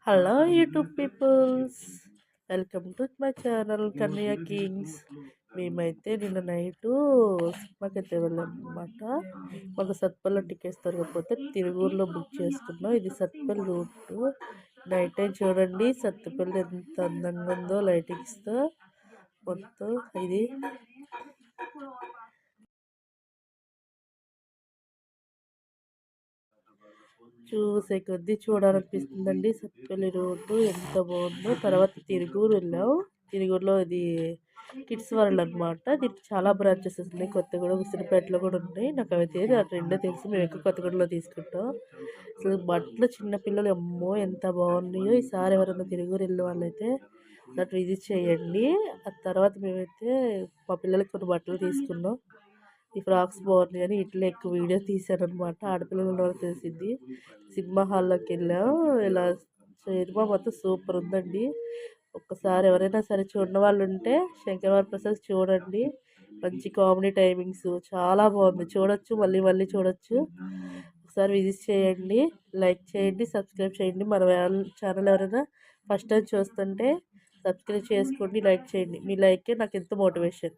Hello YouTube peoples, welcome to my channel Kanya Kings. మేమైతే నిన్న night సినిమాకైతే వెళ్ళాం అనమాట. మాకు సత్పల్లో టికెట్స్ దొరకకపోతే తిరువూరులో బుక్ చేసుకున్నాం. ఇది సత్పల్లి రూట్. నైట్ టైం చూడండి సత్తుపల్లి ఎంత అందంగా ఉందో లైటింగ్స్తో. మొత్తం ఇది చూసే కొద్దీ చూడాలనిపిస్తుందండి. సత్తుపల్లి రోడ్డు ఎంత బాగుందో. తర్వాత తిరుగూరు వెళ్ళాం. తిరుగూరులో ఇది కిడ్స్ వరల్డ్ అనమాట. దీనికి చాలా బ్రాంచెస్ ఉన్నాయి. కొత్తగూడ, విసిరిపేటలో కూడా ఉన్నాయి. నాకు అవి తెలియదు, ఆ రెండో తెలుసు. మేము ఎక్కువ కొత్తగూడలో తీసుకుంటాం. అసలు బట్టలు చిన్నపిల్లలు అమ్మో ఎంత బాగున్నాయో. ఈసారి ఎవరైనా తిరుగూరు వెళ్ళే వాళ్ళైతే దాన్ని విజిట్ చేయండి. ఆ తర్వాత మేమైతే మా పిల్లలకి కొన్ని బట్టలు తీసుకున్నాం. ఈ ఫ్రాక్స్ బాగున్నాయి అని ఇట్లా ఎక్కువ వీడియో తీశాను అనమాట. ఆడపిల్లల తెలిసింది. సినిమా హాల్లోకి వెళ్ళాం. ఇలా సినిమా మొత్తం సూపర్ ఉందండి. ఒక్కసారి ఎవరైనా సరే చూడని వాళ్ళు ఉంటే శంకర్ ప్రసాద్ చూడండి. మంచి కామెడీ టైమింగ్స్ చాలా బాగుంది. చూడొచ్చు, మళ్ళీ మళ్ళీ చూడొచ్చు. ఒకసారి విజిట్ చేయండి, లైక్ చేయండి, సబ్స్క్రైబ్ చేయండి. మన ఛానల్ ఎవరైనా ఫస్ట్ టైం చూస్తుంటే సబ్స్క్రైబ్ చేసుకోండి, లైక్ చేయండి. మీ లైకే నాకు ఎంతో మోటివేషన్.